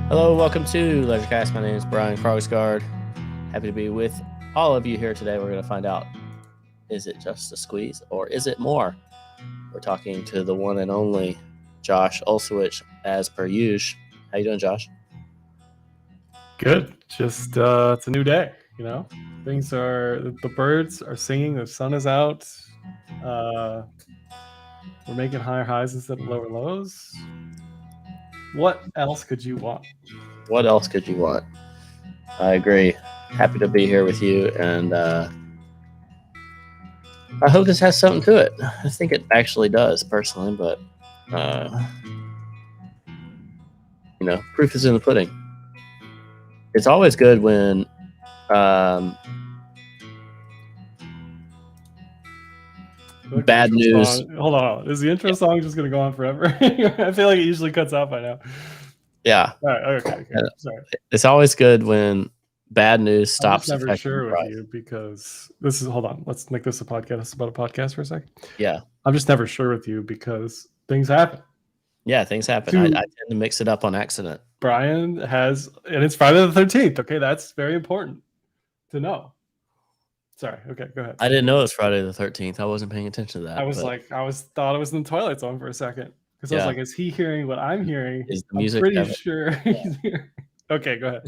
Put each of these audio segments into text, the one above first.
Hello, welcome to LeisureCast. My name is Brian Krogsgaard. Happy to be with all of you here today. We're going to find out, is it just a squeeze or is it more? We're talking to the one and only Josh Olszewicz as per usual. How you doing, Josh? Good. Just it's a new day, the birds are singing, the sun is out. We're making higher highs instead of lower lows. What else could you want? What else could you want? I agree. Happy to be here with you, and I hope this has something to it. I think it actually does, personally, but uh, proof is in the pudding. It's always good when bad news. Hold on. Is the intro song just going to go on forever? I feel like it usually cuts out by now. Yeah. All right. Okay. Sorry. It's always good when bad news stops. I'm just never sure with you because this is. Hold on. Let's make this a podcast about a podcast for a second. Yeah. I'm just never sure with you because things happen. Yeah, things happen. I tend to mix it up on accident. Brian has, and it's Friday the 13th. Okay, that's very important to know. Sorry. Okay, go ahead. I didn't know it was Friday the 13th. I wasn't paying attention to that. I thought it was in the Twilight Zone for a second because I was like, is he hearing what I'm hearing? Is the music? I'm pretty sure he's hearing. Okay, go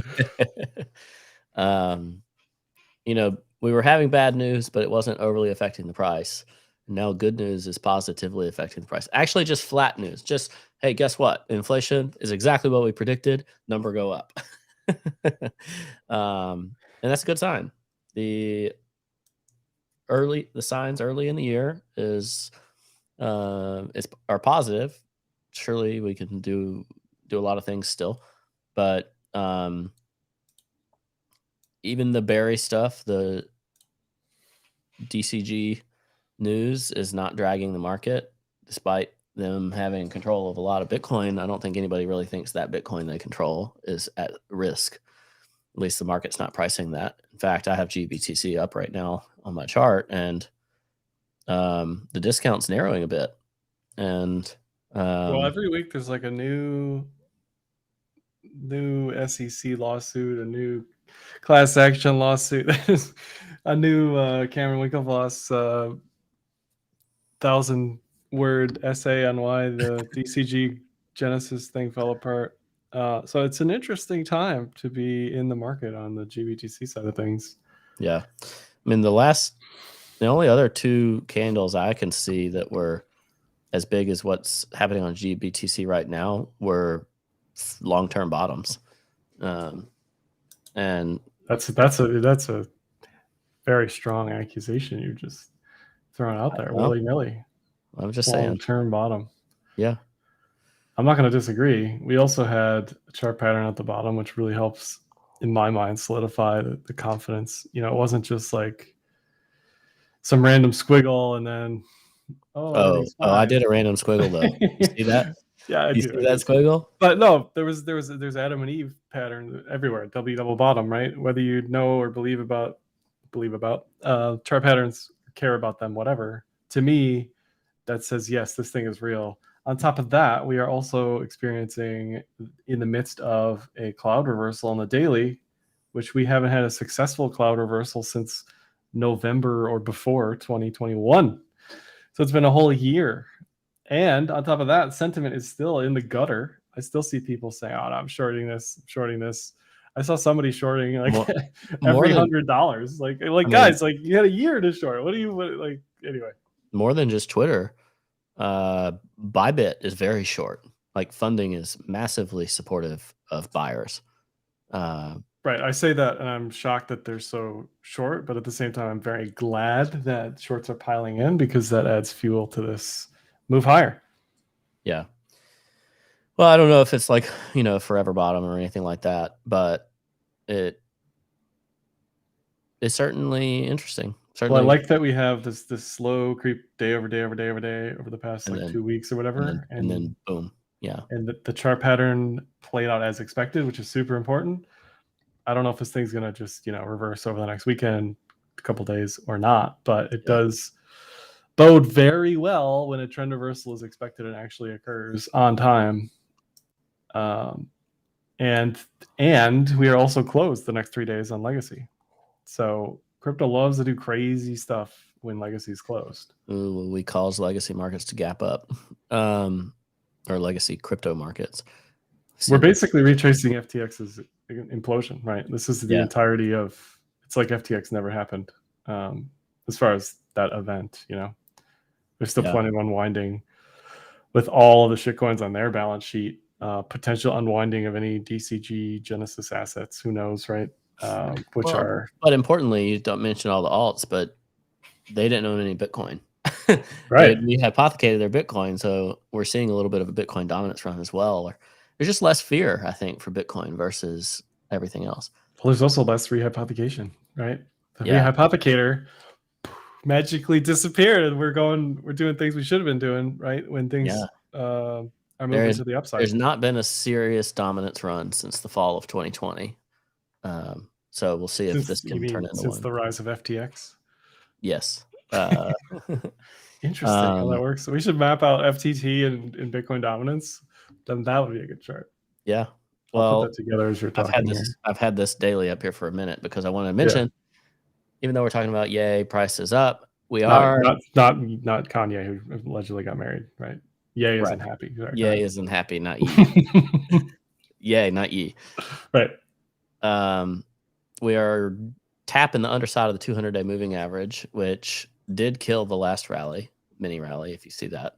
ahead. We were having bad news, but it wasn't overly affecting the price. Now good news is positively affecting the price. Actually, just flat news. Just, hey, guess what? Inflation is exactly what we predicted. Number go up. And that's a good sign. The signs early in the year are positive. Surely we can do a lot of things still, but even the Barry stuff, the DCG news is not dragging the market, despite them having control of a lot of Bitcoin. I don't think anybody really thinks that Bitcoin they control is at risk. At least the market's not pricing that. In fact, I have GBTC up right now on my chart, and the discount's narrowing a bit. And well, every week there's like a new SEC lawsuit, a new class action lawsuit, a new Cameron Winklevoss 1,000-word essay on why the DCG Genesis thing fell apart. So it's an interesting time to be in the market on the GBTC side of things. Yeah. I mean, the only other two candles I can see that were as big as what's happening on GBTC right now were long-term bottoms. And that's a very strong accusation you're just throwing out there, willy-nilly. I'm just saying. Long-term bottom. Yeah. I'm not going to disagree. We also had a chart pattern at the bottom, which really helps, in my mind, solidify the confidence. It wasn't just like some random squiggle and then, I did a random squiggle though. You see that? Yeah, I do. See that squiggle? But no, there's Adam and Eve pattern everywhere. Double bottom, right? Whether you know or believe about chart patterns, care about them, whatever. To me, that says yes, this thing is real. On top of that, we are also experiencing, in the midst of a cloud reversal on the daily, which we haven't had a successful cloud reversal since November or before 2021. So it's been a whole year. And on top of that, sentiment is still in the gutter. I still see people saying, oh, no, I'm shorting this. I saw somebody shorting every $100. Guys, you had a year to short. Anyway. More than just Twitter. Bybit is very short. Like, funding is massively supportive of buyers. Right. I say that and I'm shocked that they're so short, but at the same time, I'm very glad that shorts are piling in because that adds fuel to this move higher. Yeah. Well, I don't know if it's forever bottom or anything like that, but it's certainly interesting. Well, I like that we have this slow creep day over day over the past 2 weeks or whatever. And then boom. Yeah. And the chart pattern played out as expected, which is super important. I don't know if this thing's going to just, reverse over the next weekend, a couple days or not, but it does bode very well when a trend reversal is expected and actually occurs on time. and we are also closed the next 3 days on Legacy. So crypto loves to do crazy stuff when Legacy is closed. Ooh, we cause legacy markets to gap up, or legacy crypto markets. We're basically retracing FTX's implosion, right? This is the entirety of. It's like FTX never happened, as far as that event. There's still plenty of unwinding with all of the shitcoins on their balance sheet. Potential unwinding of any DCG Genesis assets. Who knows, right? But importantly, you don't mention all the alts, but they didn't own any Bitcoin. Right. We hypothecated their Bitcoin, so we're seeing a little bit of a Bitcoin dominance run as well. There's just less fear, I think, for Bitcoin versus everything else. Well, there's also less rehypothecation, right? The rehypothecator magically disappeared, and we're doing things we should have been doing, right? When things are moving to the upside. There's not been a serious dominance run since the fall of 2020. So we'll see if this can turn into since the rise of FTX. Yes. Interesting how that works. So we should map out FTT and Bitcoin dominance. Then that would be a good chart. Yeah. Well, I'll put that together as you're talking. I've had this daily up here for a minute because I want to mention, even though we're talking about Ye prices up, we are not Kanye, who allegedly got married, right? Ye isn't happy. Ye isn't happy, not Ye. Ye, not Ye. Right. We are tapping the underside of the 200-day moving average, which did kill the last mini rally, if you see that.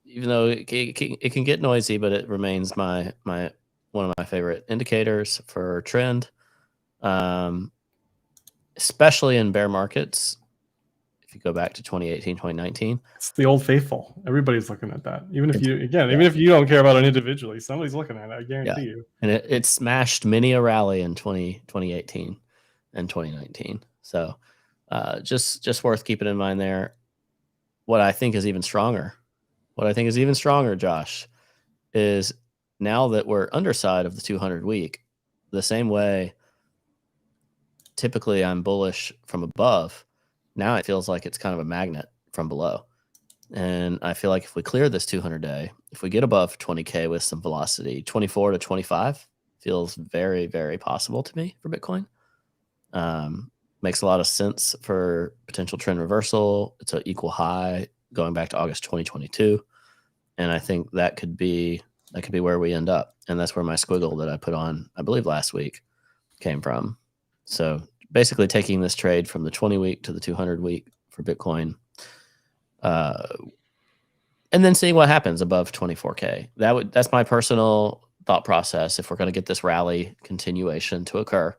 Even though it can get noisy, but it remains one of my favorite indicators for trend, especially in bear markets. If you go back to 2018, 2019, it's the old faithful. Everybody's looking at that. Even if you don't care about it individually, somebody's looking at it. I guarantee you. And it smashed many a rally in 2018 and 2019. So just worth keeping in mind there. What I think is even stronger, Josh, is now that we're underside of the 200 week, the same way typically I'm bullish from above. Now it feels like it's kind of a magnet from below. And I feel like if we clear this 200-day, if we get above 20K with some velocity, 24 to 25 feels very, very possible to me for Bitcoin. Makes a lot of sense for potential trend reversal. It's an equal high going back to August 2022. And I think that could be where we end up. And that's where my squiggle that I put on, I believe last week, came from. So basically taking this trade from the 20 week to the 200 week for Bitcoin, and then seeing what happens above 24K. That's my personal thought process. If we're going to get this rally continuation to occur,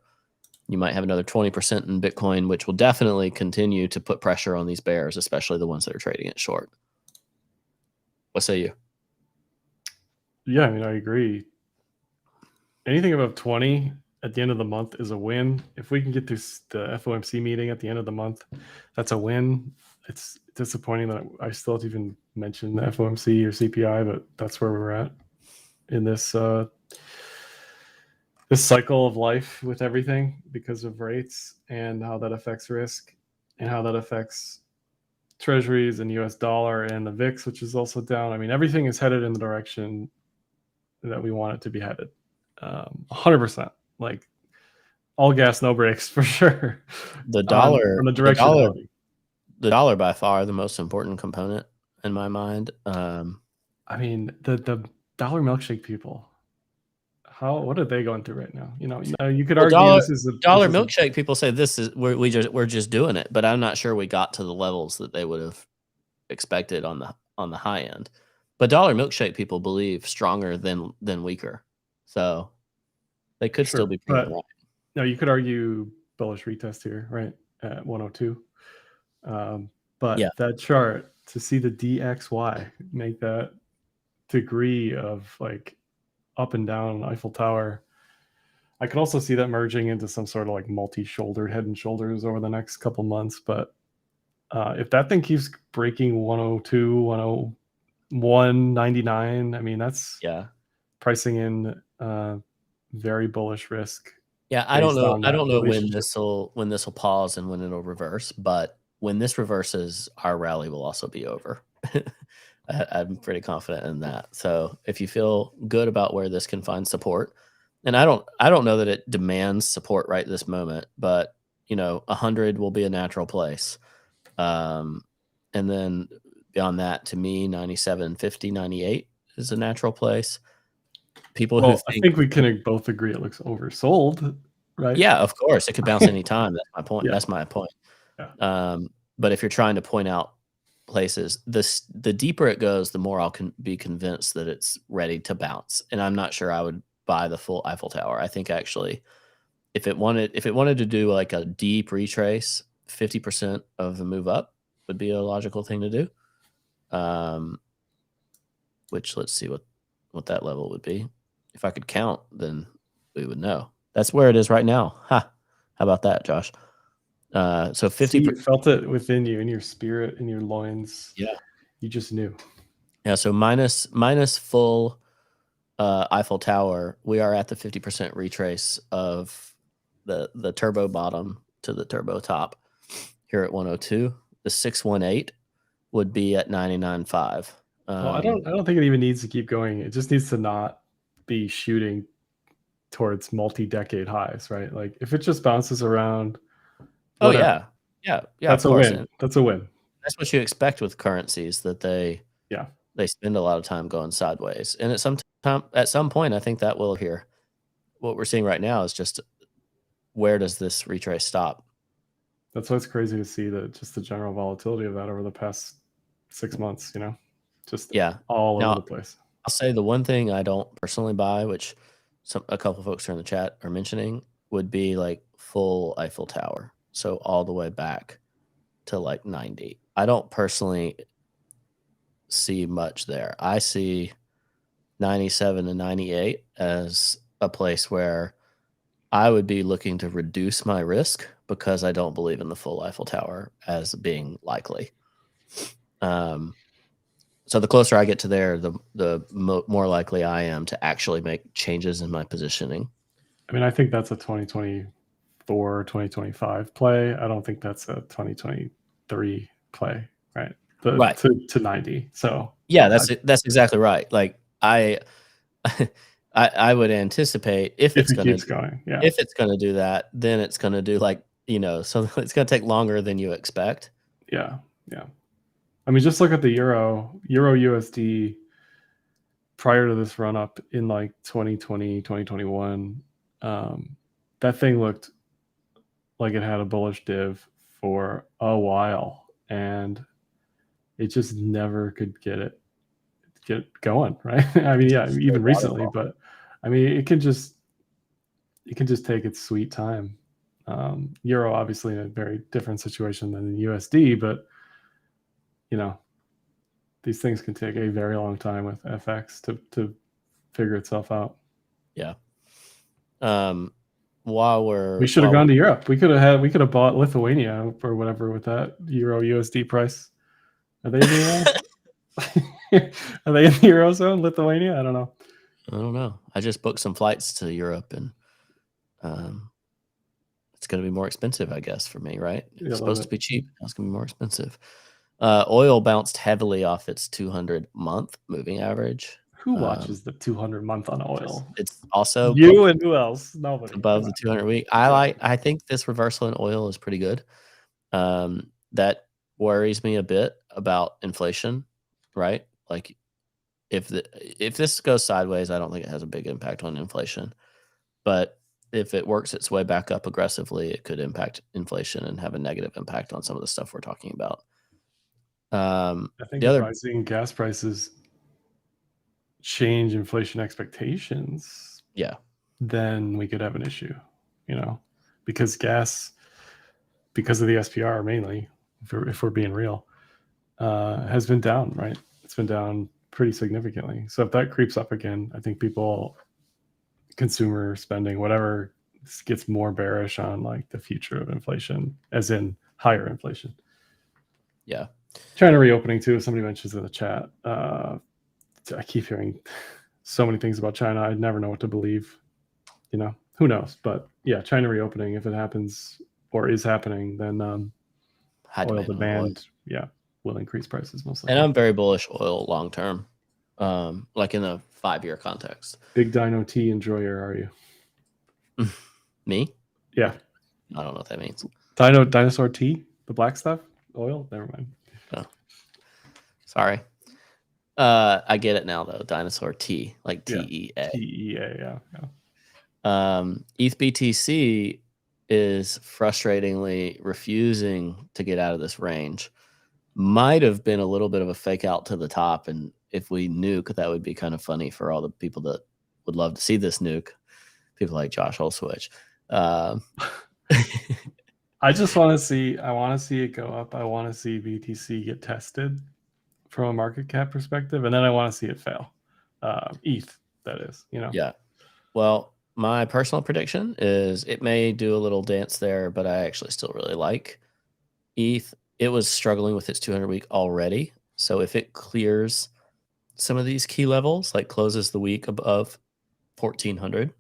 you might have another 20% in Bitcoin, which will definitely continue to put pressure on these bears, especially the ones that are trading it short. What say you? Yeah, I mean, I agree. Anything above 20 at the end of the month is a win. If we can get through the FOMC meeting at the end of the month, that's a win. It's disappointing that I still have to even mention the FOMC or CPI, but that's where we're at in this this cycle of life with everything because of rates and how that affects risk and how that affects treasuries and US dollar and the VIX, which is also down. I mean, everything is headed in the direction that we want it to be headed. 100%. Like all gas, no brakes for sure. The dollar, on the direction. The dollar by far the most important component in my mind. I mean, the dollar milkshake people. What are they going through right now? You could argue this is a dollar milkshake. People say we're just doing it, but I'm not sure we got to the levels that they would have expected on the high end. But dollar milkshake people believe stronger than weaker, so they could still be proven right. No, you could argue bullish retest here, right at 102. But that chart to see the DXY make that degree of like up and down Eiffel Tower, I could also see that merging into some sort of like multi-shouldered head and shoulders over the next couple months. But if that thing keeps breaking 102, 101, 99, I mean, that's pricing in very bullish risk. Yeah, I don't know when this will pause and when it'll reverse, but when this reverses, our rally will also be over. I'm pretty confident in that. So if you feel good about where this can find support, and I don't know that it demands support right this moment, but 100 will be a natural place. Um, and then beyond that, to me, 97, 50, 98 is a natural place. People who Well, I think, think we can both agree it looks oversold, right? yeah, of course, it could bounce any time. That's my point. Yeah, That's my point. yeah. But if you're trying to point out places, the deeper it goes, the more I'll be convinced that it's ready to bounce. And I'm not sure I would buy the full Eiffel Tower. I think actually, if it wanted to do like a deep retrace, 50% of the move up would be a logical thing to do. Which let's see what that level would be. If I could count, then we would know. That's where it is right now. Ha! How about that, Josh? So 50. See, you felt it within you, in your spirit, in your loins. Yeah. You just knew. Yeah. So minus full Eiffel Tower, we are at the 50% retrace of the turbo bottom to the turbo top here at 102. The 618 would be at 99.5. Well, I don't think it even needs to keep going. It just needs to not be shooting towards multi-decade highs, right? Like if it just bounces around, Oh whatever, yeah, that's of a course. win. That's a win. That's what you expect with currencies, that they Yeah. spend a lot of time going sideways. And at some point, I think that will appear. What we're seeing right now is just, where does this retrace stop? That's why it's crazy to see just the general volatility of that over the past 6 months, just Yeah. all Now, over the place. I'll say the one thing I don't personally buy, which a couple folks are in the chat are mentioning, would be like full Eiffel Tower. So all the way back to like 90. I don't personally see much there. I see 97 and 98 as a place where I would be looking to reduce my risk, because I don't believe in the full Eiffel Tower as being likely. So the closer I get to there, the more likely I am to actually make changes in my positioning. I mean, I think that's a 2024, 2025 play. I don't think that's a 2023 play, right? Right. To 90. So Yeah, that's exactly right. Like I I would anticipate, if if it's it gonna keeps going, yeah. if it's gonna do that, then it's gonna do like, so it's gonna take longer than you expect. Yeah. Yeah. I mean, just look at the Euro USD prior to this run up in like 2020, 2021. That thing looked like it had a bullish div for a while, and it just never could get going, right? I mean, yeah, even recently, but I mean, it can just take its sweet time. Euro obviously in a very different situation than the USD, but these things can take a very long time with FX to figure itself out. Yeah. While we should have gone to Europe. We could have bought Lithuania or whatever with that Euro USD price. Are they in the are they in the Eurozone, Lithuania? I don't know. I just booked some flights to Europe, and it's going to be more expensive, I guess, for me, right? It's supposed to be cheap. It's going to be more expensive. Oil bounced heavily off its 200-month moving average. Who watches the 200-month on oil? It's also you and who else? Nobody. Above the 200-week. I think this reversal in oil is pretty good. That worries me a bit about inflation, right? Like if this goes sideways, I don't think it has a big impact on inflation. But if it works its way back up aggressively, it could impact inflation and have a negative impact on some of the stuff we're talking about. I think if rising gas prices change inflation expectations, then we could have an issue, because gas, because of the SPR mainly, if we're being real, has been down, right? It's been down pretty significantly. So if that creeps up again, I think consumer spending, whatever, gets more bearish on like the future of inflation, as in higher inflation. Yeah. China reopening too. Somebody mentions in the chat. I keep hearing so many things about China. I'd never know what to believe. Who knows? But yeah, China reopening, if it happens or is happening, then oil demand, will increase prices most And likely. I'm very bullish oil long term, like in a 5-year context. Big Dino Tea enjoyer, are you? Me? Yeah. I don't know what that means. Dinosaur tea, the black stuff, oil. Never mind. Oh. Sorry. I get it now though. Dinosaur T, like TEA. TEA, yeah. ETH BTC is frustratingly refusing to get out of this range. Might have been a little bit of a fake out to the top, and if we nuke, that would be kind of funny for all the people that would love to see this nuke. People like Josh Holswitch. I just want to see. I want to see it go up. I want to see BTC get tested from a market cap perspective, and then I want to see it fail. ETH, that is, Yeah. Well, my personal prediction is it may do a little dance there, but I actually still really like ETH. It was struggling with its 200 week already. So if it clears some of these key levels, like closes the week above 1400,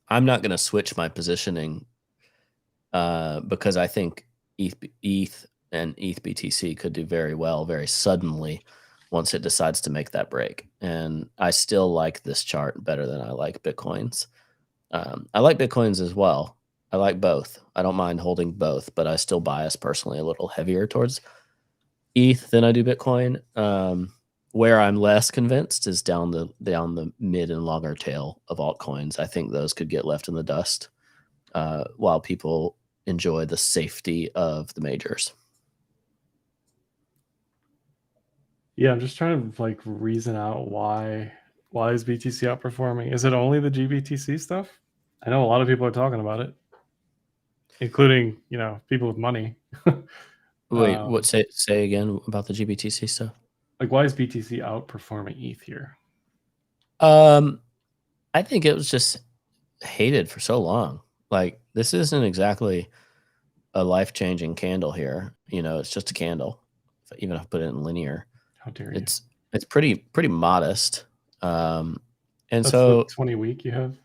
I'm not going to switch my positioning because I think ETH and ETH BTC could do very well very suddenly once it decides to make that break. And I still like this chart better than I like Bitcoin's. I like Bitcoin's as well. I like both. I don't mind holding both, but I still bias personally a little heavier towards ETH than I do Bitcoin. Where I'm less convinced is down the mid and longer tail of altcoins. I think those could get left in the dust while people enjoy the safety of the majors. Yeah, I'm just trying to like reason out why is BTC outperforming? Is it only the GBTC stuff? I know a lot of people are talking about it, including people with money. Wait, what? Say again about the GBTC stuff. Like, why is BTC outperforming ETH here? I think it was just hated for so long. Like, this isn't exactly a life-changing candle here. It's just a candle. Even if I put it in linear, how dare you? It's pretty modest. And that's so the 20 week you have.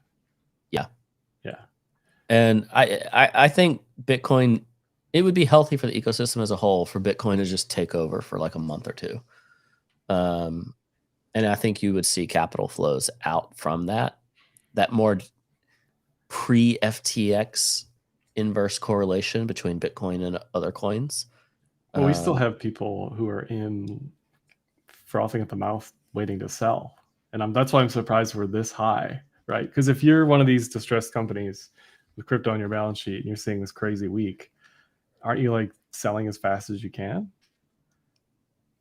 Yeah. And I think Bitcoin, it would be healthy for the ecosystem as a whole for Bitcoin to just take over for like a month or two. And I think you would see capital flows out from that more pre-FTX inverse correlation between Bitcoin and other coins. Well, we still have people who are in frothing at the mouth waiting to sell. And that's why I'm surprised we're this high, right? Because if you're one of these distressed companies with crypto on your balance sheet and you're seeing this crazy week, aren't you like selling as fast as you can?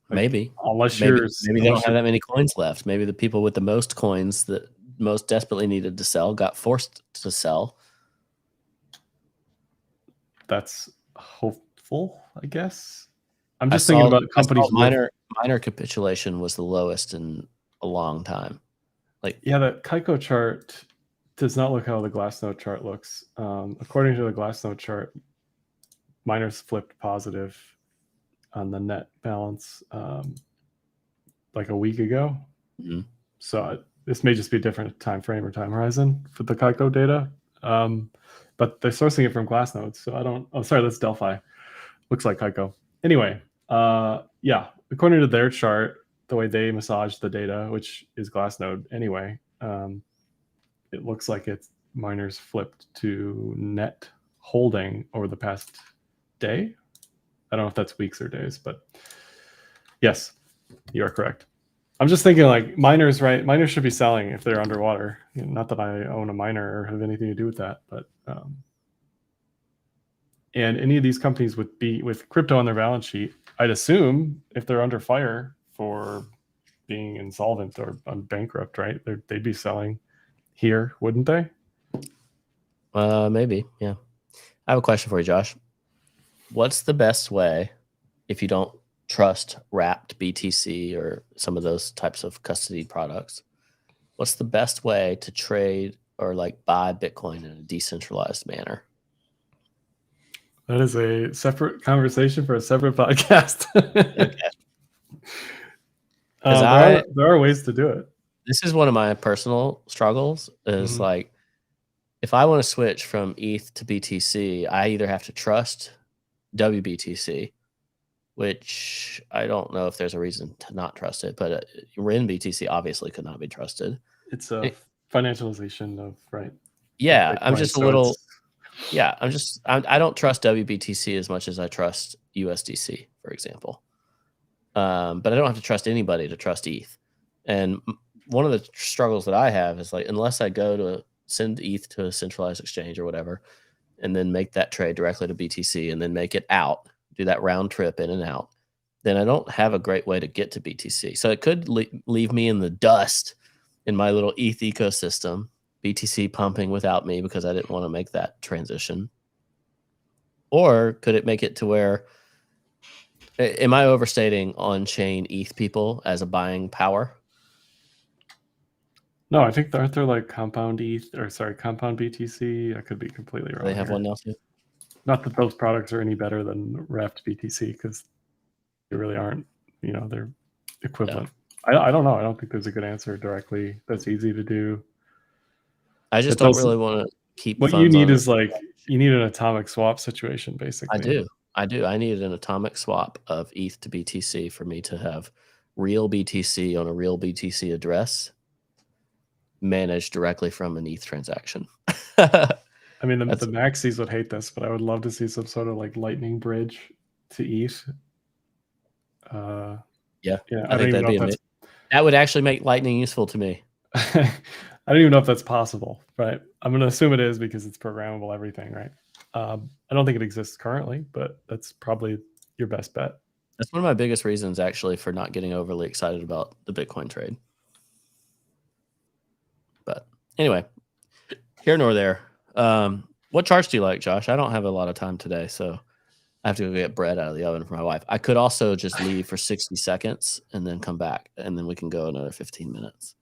Like, maybe they don't have that many coins left. Maybe the people with the most coins that most desperately needed to sell got forced to sell. That's hopeful, I guess. I'm just thinking about companies. Minor capitulation was the lowest in a long time. Like, yeah, the Kaiko chart does not look how the Glassnode chart looks. According to the Glassnode chart, miners flipped positive on the net balance like a week ago. Mm-hmm. So this may just be a different time frame or time horizon for the Kaiko data. But they're sourcing it from Glassnode. So I don't, oh, sorry, that's Delphi. Looks like Kaiko. Anyway, yeah, according to their chart, the way they massage the data, which is Glassnode anyway, it looks like it's miners flipped to net holding over the past day. I don't know if that's weeks or days, but yes, you are correct. I'm just thinking like miners, right? Miners should be selling if they're underwater. Not that I own a miner or have anything to do with that, but and any of these companies with crypto on their balance sheet, I'd assume if they're under fire for being insolvent or bankrupt, right? They'd be selling here, wouldn't they? Maybe, yeah. I have a question for you, Josh. What's the best way, if you don't trust wrapped BTC or some of those types of custody products, what's the best way to trade or like buy Bitcoin in a decentralized manner? That is a separate conversation for a separate podcast. Okay. There are ways to do it. This is one of my personal struggles is like, if I want to switch from ETH to BTC, I either have to trust WBTC, which I don't know if there's a reason to not trust it, but REN BTC obviously could not be trusted. It's a financialization of Yeah, I'm Bitcoin, just a so little. it's- Yeah, I don't trust WBTC as much as I trust USDC, for example. But I don't have to trust anybody to trust ETH. And one of the struggles that I have is like, unless I go to send ETH to a centralized exchange or whatever, and then make that trade directly to BTC and then make it out, do that round trip in and out, then I don't have a great way to get to BTC. So it could leave me in the dust in my little ETH ecosystem, BTC pumping without me because I didn't want to make that transition. Or could it make it to where, am I overstating on-chain ETH people as a buying power? No, I think aren't there like compound ETH or sorry, compound BTC? I could be completely wrong. They have here. one now too. Not that those products are any better than wrapped BTC because they really aren't. They're equivalent. I don't know. I don't think there's a good answer directly. That's easy to do. I just don't really want to keep. What you need is you need an atomic swap situation, basically. I do. I need an atomic swap of ETH to BTC for me to have real BTC on a real BTC address managed directly from an ETH transaction. I mean, the maxis would hate this, but I would love to see some sort of like lightning bridge to ETH. Yeah, I think that'd be amazing. That would actually make Lightning useful to me. I don't even know if that's possible, right? I'm going to assume it is because it's programmable everything, right? I don't think it exists currently, but that's probably your best bet. That's one of my biggest reasons, actually, for not getting overly excited about the Bitcoin trade. But anyway, here nor there. What charts do you like, Josh? I don't have a lot of time today, so I have to go get bread out of the oven for my wife. I could also just leave for 60 seconds and then come back, and then we can go another 15 minutes.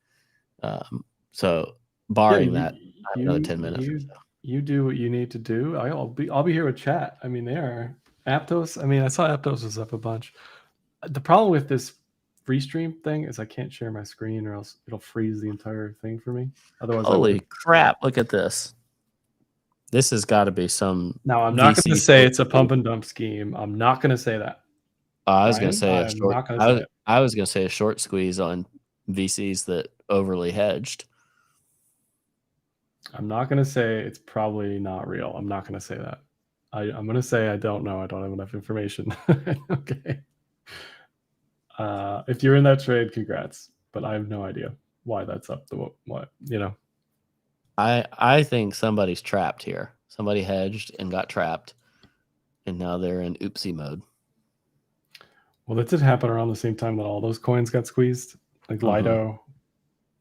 So barring that, I have another 10 minutes. You do what you need to do. I'll be here with chat. I mean, they are Aptos. I mean, I saw Aptos was up a bunch. The problem with this free stream thing is I can't share my screen or else it'll freeze the entire thing for me. Otherwise, holy crap! Look at this. This has got to be some. Now, I'm not going to say it's a pump and dump scheme. I'm not going to say that. I was going to say a short. I was going to say a short squeeze on VCs that overly hedged. I'm not going to say it's probably not real. I'm not going to say that. I'm going to say I don't know. I don't have enough information. Okay. If you're in that trade, congrats. But I have no idea why that's up. I think somebody's trapped here. Somebody hedged and got trapped, and now they're in oopsie mode. Well, that did happen around the same time that all those coins got squeezed. Like Lido,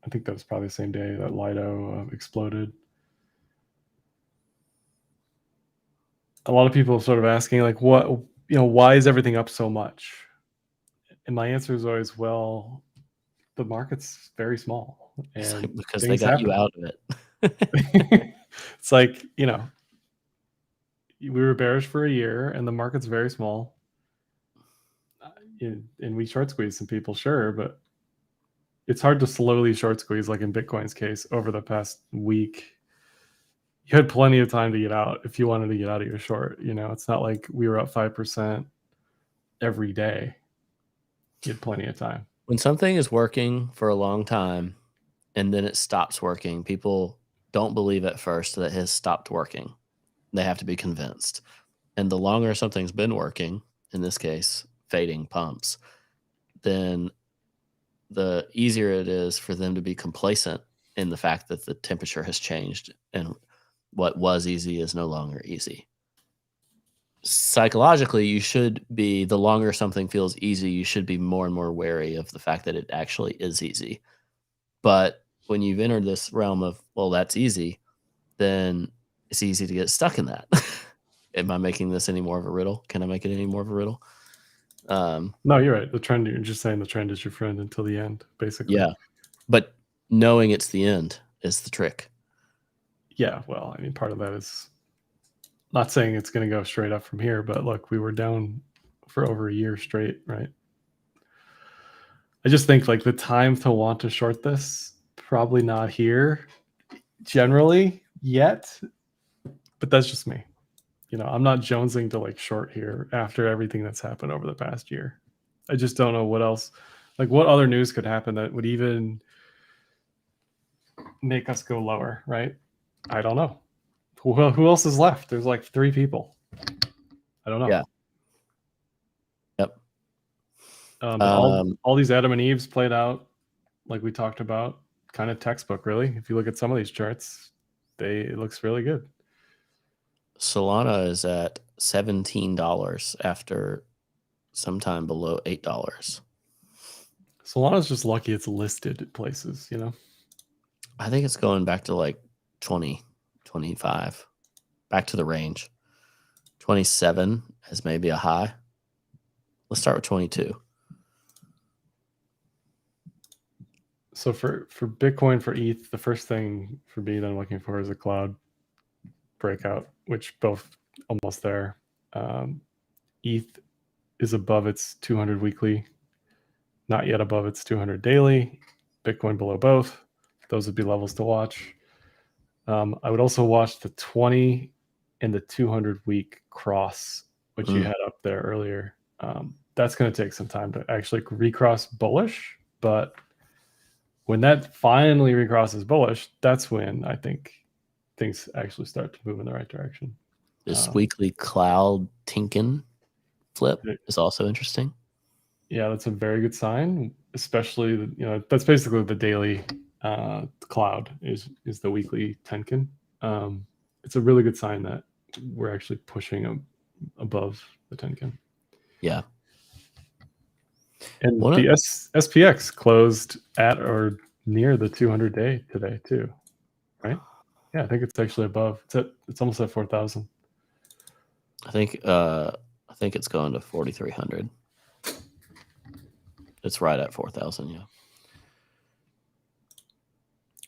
I think that was probably the same day that Lido exploded. A lot of people sort of asking, like, why is everything up so much? And my answer is always, well, the market's very small, and because they got you out of it. It's like, we were bearish for a year, and the market's very small. And we short squeeze some people, sure, but it's hard to slowly short squeeze, like in Bitcoin's case, over the past week. You had plenty of time to get out if you wanted to get out of your short. It's not like we were up 5% every day. You had plenty of time. When something is working for a long time and then it stops working, people don't believe at first that it has stopped working. They have to be convinced. And the longer something's been working, in this case, fading pumps, then the easier it is for them to be complacent in the fact that the temperature has changed and what was easy is no longer easy. Psychologically, you should be, the longer something feels easy, you should be more and more wary of the fact that it actually is easy. But when you've entered this realm of, well, that's easy, then it's easy to get stuck in that. Am I making this any more of a riddle? Can I make it any more of a riddle? No, you're right. The trend, you're just saying the trend is your friend until the end, basically. Yeah. But knowing it's the end is the trick. Yeah. Well, I mean, part of that is not saying it's going to go straight up from here, but look, we were down for over a year straight, right? I just think like the time to want to short this, probably not here generally yet, but that's just me. I'm not jonesing to like short here after everything that's happened over the past year. I just don't know what else, like what other news could happen that would even make us go lower, right? I don't know. Who else is left? There's like 3 people. I don't know. Yeah. Yep. But all these Adam and Eves played out like we talked about, kind of textbook, really. If you look at some of these charts, it looks really good. Solana is at $17 after sometime below $8. Solana's just lucky it's listed places, I think it's going back to like 20, 25, back to the range. 27 as maybe a high. Let's start with 22. So for Bitcoin, for ETH, the first thing for me that I'm looking for is a cloud breakout, which both almost there. ETH is above its 200 weekly, not yet above its 200 daily. Bitcoin below both. Those would be levels to watch. I would also watch the 20 and the 200 week cross, which you had up there earlier. That's going to take some time to actually recross bullish, but when that finally recrosses bullish, that's when I think things actually start to move in the right direction. This weekly cloud Tinkin flip is also interesting. Yeah, that's a very good sign, especially, that's basically the daily cloud is the weekly Tenkin. It's a really good sign that we're actually pushing above the Tenkin. Yeah. And the SPX closed at or near the 200 day today too, right? Yeah, I think it's actually above. It's almost at 4,000. I think it's going to 4,300. It's right at 4,000. Yeah.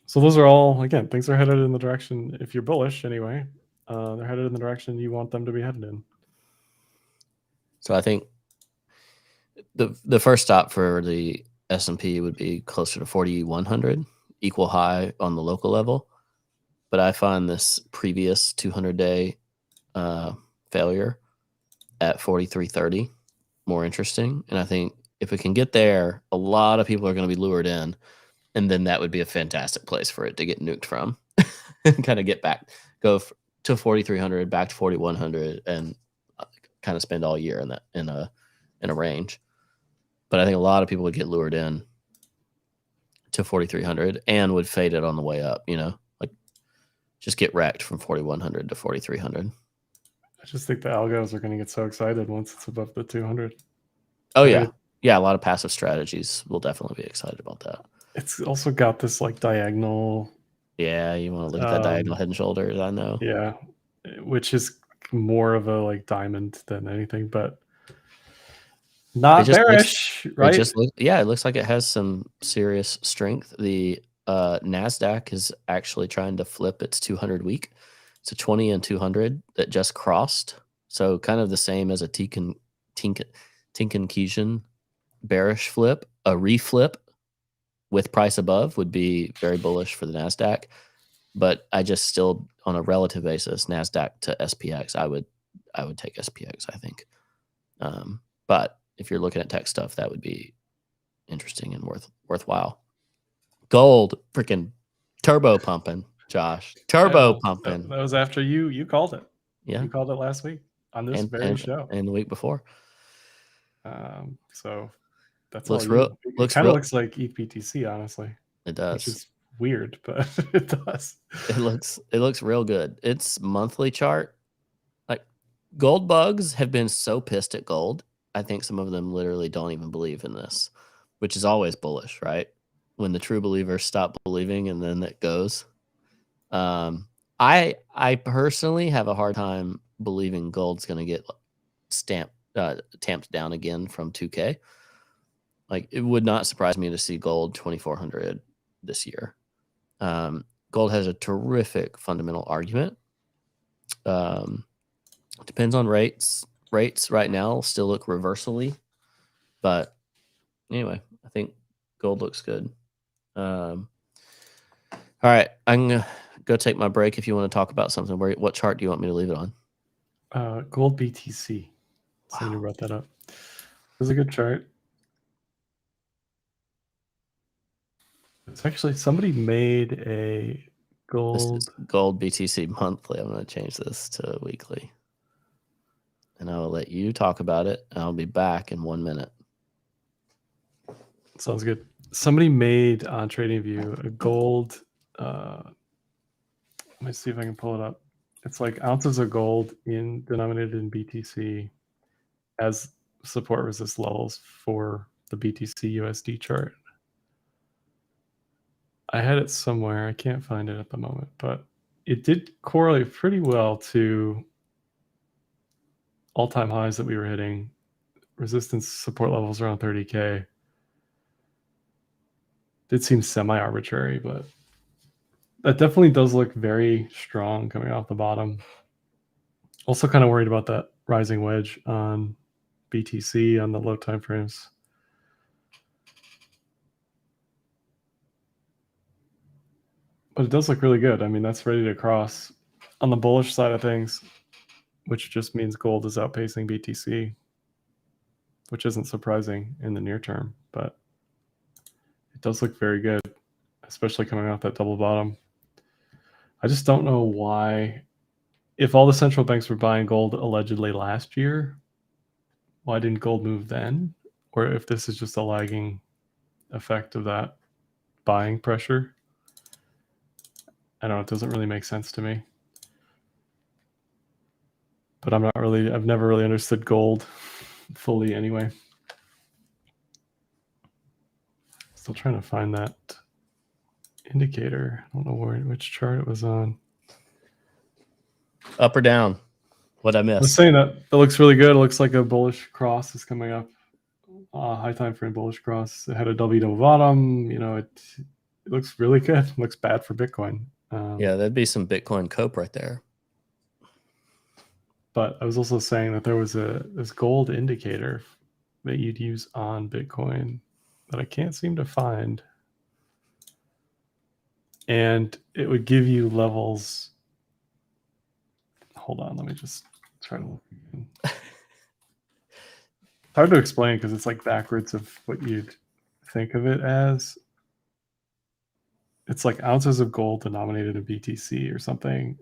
So those are all, again, things are headed in the direction. If you're bullish, anyway, they're headed in the direction you want them to be headed in. So I think the first stop for the S&P would be closer to 4,100, equal high on the local level. But I find this previous 200-day failure at 4,330 more interesting. And I think if it can get there, a lot of people are going to be lured in. And then that would be a fantastic place for it to get nuked from and kind of get back, go to 4,300, back to 4,100, and kind of spend all year in a range. But I think a lot of people would get lured in to 4,300 and would fade it on the way up, like just get wrecked from 4,100 to 4,300. I just think the algos are going to get so excited once it's above the 200. Oh, yeah. Yeah, a lot of passive strategies will definitely be excited about that. It's also got this like diagonal. Yeah, you want to look at that diagonal head and shoulders, I know. Yeah, which is more of a like diamond than anything, but not bearish, right? It looks like it has some serious strength. The NASDAQ is actually trying to flip its 200 week. It's a 20 and 200 that just crossed. So kind of the same as a Tenkan Kijun bearish flip. A reflip with price above would be very bullish for the NASDAQ. But I just still, on a relative basis, NASDAQ to SPX, I would take SPX, I think. But if you're looking at tech stuff, that would be interesting and worthwhile. Gold, freaking turbo pumping, Josh. Turbo pumping. That was after you called it. Yeah. You called it last week on this very show. And the week before. So that's looks all real. It kind of looks like EPTC, honestly. It does. Which is weird, but it does. It looks real good. Its monthly chart, like gold bugs have been so pissed at gold. I think some of them literally don't even believe in this, which is always bullish, right? When the true believers stop believing and then it goes. I personally have a hard time believing gold's going to get tamped down again from 2K. Like it would not surprise me to see gold 2,400 this year. Gold has a terrific fundamental argument. Depends on rates. Rates right now still look reversally, but anyway, I think gold looks good. All right, I'm gonna go take my break. If you want to talk about something, what chart do you want me to leave it on? Gold BTC. Somebody Wow. brought that up. It was a good chart. It's actually somebody made a This gold. is gold BTC monthly. I'm going to change this to weekly. And I will let you talk about it. And I'll be back in 1 minute. Sounds good. Somebody made on TradingView a gold. Let me see if I can pull it up. It's like ounces of gold denominated in BTC as support resist levels for the BTC USD chart. I had it somewhere. I can't find it at the moment, but it did correlate pretty well to all-time highs that we were hitting. Resistance support levels around 30K. It seems semi-arbitrary, but that definitely does look very strong coming off the bottom. Also kind of worried about that rising wedge on BTC on the low time frames. But it does look really good. I mean, that's ready to cross on the bullish side of things, which just means gold is outpacing BTC, which isn't surprising in the near term, but it does look very good, especially coming off that double bottom. I just don't know why, if all the central banks were buying gold allegedly last year, why didn't gold move then? Or if this is just a lagging effect of that buying pressure. I don't know, it doesn't really make sense to me. But I've never really understood gold fully anyway. Still trying to find that indicator. I don't know which chart it was on. Up or down? What I I was missed? saying that it looks really good. It looks like a bullish cross is coming up. High time frame bullish cross. It had a double bottom. You know, it looks really good. It looks bad for Bitcoin. Yeah, that'd be some Bitcoin cope right there. But I was also saying that there was this gold indicator that you'd use on Bitcoin that I can't seem to find. And it would give you levels. Hold on, let me just try to look again. It's hard to explain because it's like backwards of what you'd think of it as. It's like ounces of gold denominated in BTC or something.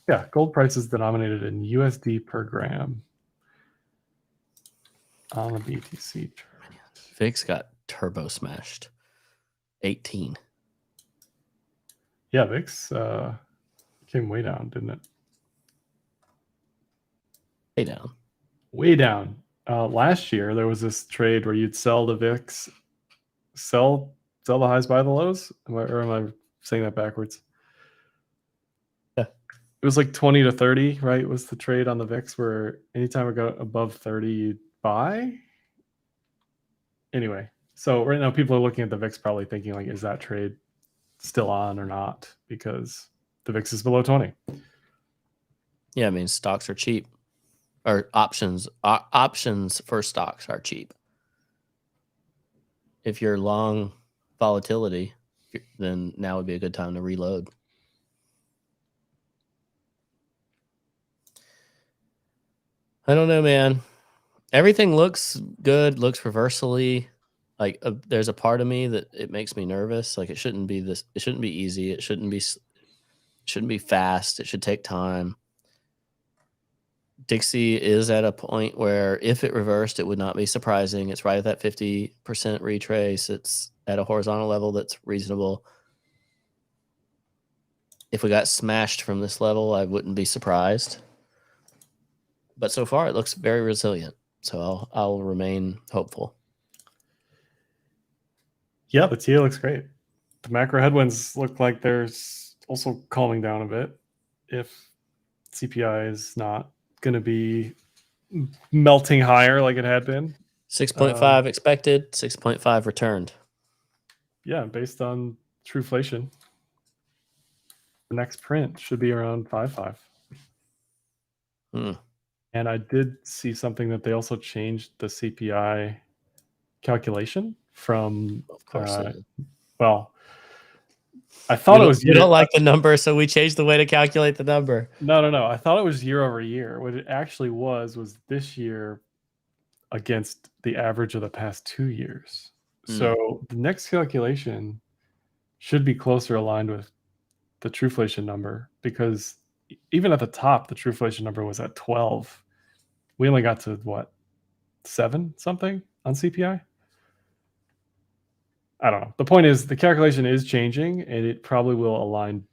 Yeah, gold price is denominated in USD per gram on the BTC chart. VIX got turbo smashed. 18. Yeah, VIX came way down, didn't it? Way down. Way down. Last year, there was this trade where you'd sell the VIX, sell the highs, buy the lows. Or am I saying that backwards? Yeah. It was like 20 to 30, right? Was the trade on the VIX where anytime it got above 30, you'd buy. Anyway, so right now people are looking at the VIX probably thinking like, is that trade still on or not? Because the VIX is below 20. Yeah, I mean, stocks are cheap. Or options for stocks are cheap. If you're long volatility, then now would be a good time to reload. I don't know, man. Everything looks good, looks reversally. Like there's a part of me that it makes me nervous. Like it shouldn't be this. It shouldn't be easy. It shouldn't be fast. It should take time. Dixie is at a point where if it reversed, it would not be surprising. It's right at that 50% retrace. It's at a horizontal level that's reasonable. If we got smashed from this level, I wouldn't be surprised. But so far, it looks very resilient. So I'll remain hopeful. Yeah, the TA looks great. The macro headwinds look like there's also calming down a bit. If CPI is not going to be melting higher like it had been. 6.5 expected, 6.5 returned. Yeah, based on Trueflation, the next print should be around 5.5. And I did see something that they also changed the CPI calculation from, of course. well, I thought it was We don't like the number, so we changed the way to calculate the number. No. I thought it was year over year. What it actually was this year against the average of the past 2 years. So the next calculation should be closer aligned with the Truflation number, because even at the top, the Truflation number was at 12. We only got to what, 7 something on CPI? I don't know. The point is the calculation is changing, and it probably will align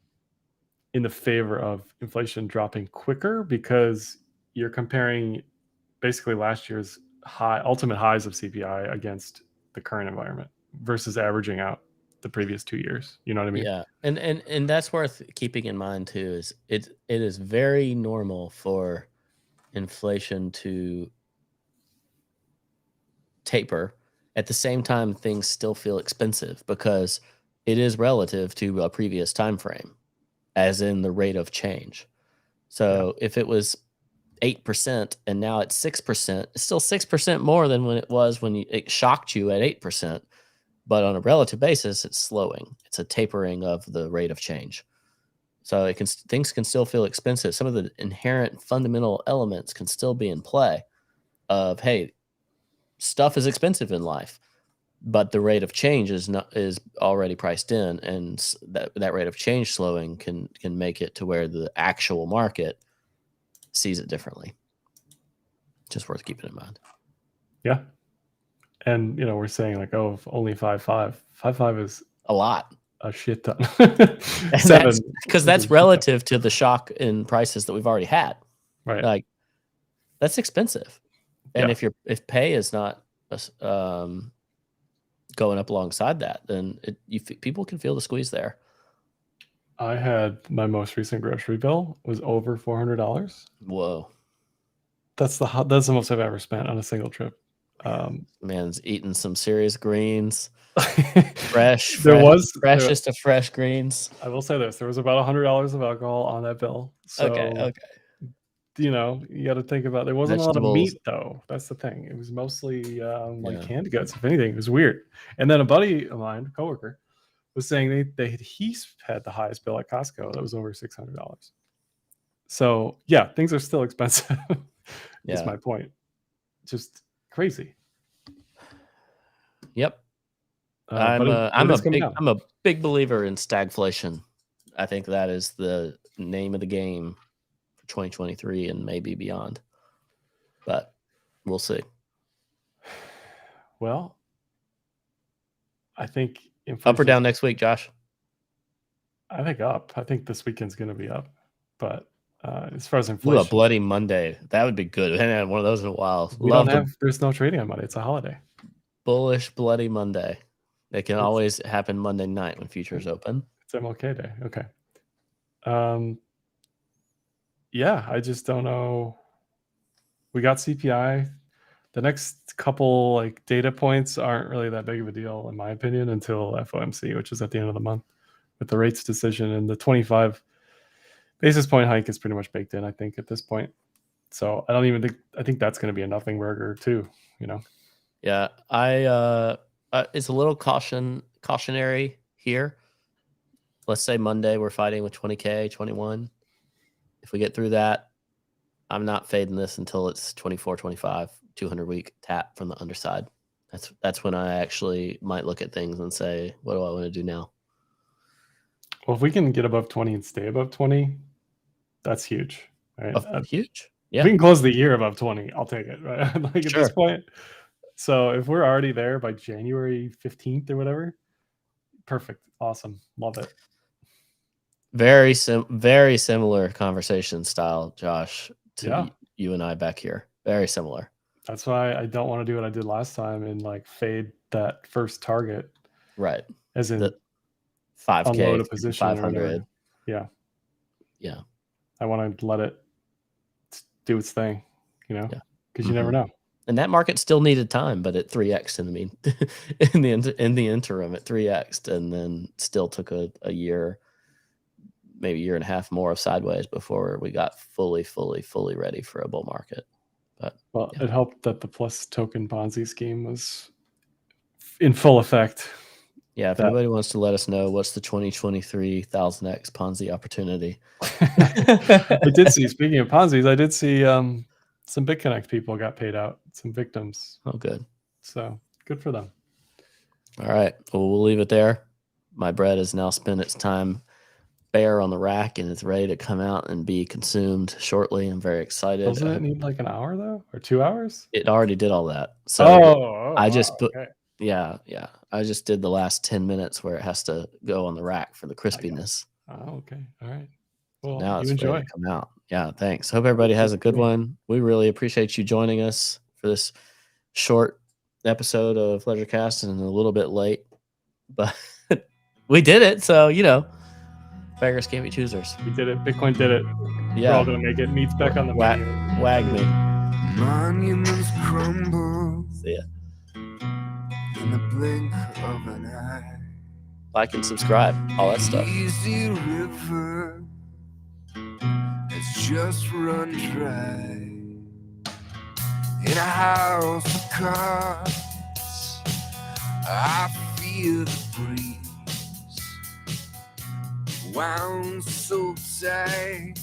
in the favor of inflation dropping quicker, because you're comparing basically last year's ultimate highs of CPI against the current environment versus averaging out the previous 2 years. You know what I mean? Yeah, and that's worth keeping in mind too. Is it is very normal for inflation to taper at the same time things still feel expensive, because it is relative to a previous time frame, as in the rate of change. So if it was 8% and now it's 6%, it's still 6% more than when it was when it shocked you at 8%. But on a relative basis, it's slowing. It's a tapering of the rate of change. So things can still feel expensive. Some of the inherent fundamental elements can still be in play of, hey, stuff is expensive in life, but the rate of change is already priced in, and that rate of change slowing can make it to where the actual market sees it differently. Just worth keeping in mind. Yeah. And we're saying like, oh, if only 5.5. 5.5 is a lot. A shit ton. 7, because that's relative to the shock in prices that we've already had. Right. Like, that's expensive. And if pay is not going up alongside that, then people can feel the squeeze there. I had my most recent grocery bill was over $400. Whoa. That's the most I've ever spent on a single trip. Man's eating some serious greens. Freshest of fresh greens. I will say this: there was about $100 of alcohol on that bill. So, okay. You got to think about. There wasn't a lot of meat, though. That's the thing. It was mostly like canned goods. If anything, it was weird. And then a buddy of mine, a coworker, was saying he had the highest bill at Costco. That was over $600. So yeah, things are still expensive. That's my point. Just crazy. Yep. I'm a big believer in stagflation. I think that is the name of the game for 2023 and maybe beyond. But we'll see. Well, I think up or down next week, Josh? I think up. I think this weekend's going to be up. But as far as inflation, a Bloody Monday, that would be good. We haven't had one of those in a while. There's no trading on Monday. It's a holiday. Bullish Bloody Monday. It can always happen Monday night when futures open. It's MLK Day. Okay. Yeah, I just don't know. We got CPI. The next couple data points aren't really that big of a deal, in my opinion, until FOMC, which is at the end of the month, with the rates decision, and the 25 basis point hike is pretty much baked in, I think, at this point. So I think that's going to be a nothing burger too. Yeah, it's a little cautionary here. Let's say Monday we're fighting with 20K, 21. If we get through that, I'm not fading this until it's 24, 25, 200-week tap from the underside. That's when I actually might look at things and say, what do I want to do now? Well, if we can get above 20 and stay above 20, that's huge. Right? Huge. Yeah. If we can close the year above 20, I'll take it. Right? At this point. So if we're already there by January 15th or whatever, perfect. Awesome. Love it. Very similar conversation style, Josh, to you and I back here. Very similar. That's why I don't want to do what I did last time and fade that first target. Right. As in the 5K, unload a position 500. Yeah. Yeah. I want to let it do its thing, because you never know. And that market still needed time, but it 3x in the interim, it 3x'd, and then still took a year, maybe a year and a half more of sideways before we got fully ready for a bull market. But it helped that the Plus token Ponzi scheme was in full effect Yeah, if That anybody wants to let us know what's the 2023 1000x Ponzi opportunity. I did see. Speaking of Ponzi's, I did see some BitConnect people got paid out, some victims. Oh, good. So good for them. All right. Well, we'll leave it there. My bread has now spent its time bare on the rack and it's ready to come out and be consumed shortly. I'm very excited. Doesn't it need like an hour though, or 2 hours? It already did all that. So I Wow, just put, okay. yeah. I just did the last 10 minutes where it has to go on the rack for the crispiness. Oh, okay. All right. Well, Now you it's enjoy. ready to come out. Yeah, thanks. Hope everybody has a good one. We really appreciate you joining us for this short episode of LeisureCast and a little bit late, but we did it. So, beggars can't be choosers. We did it. Bitcoin did it. We're Yeah. all gonna make it. Meat's back on the Wag, menu. wag me. Monuments crumble See ya. in the blink of an eye. Like and subscribe. All that stuff. Easy river has just run dry. In a house of cards, I feel the breeze wound so tight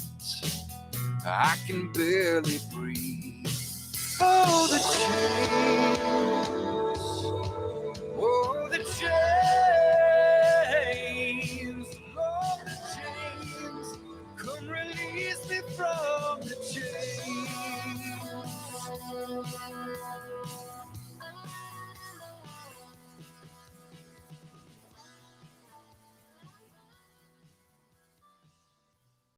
I can barely breathe.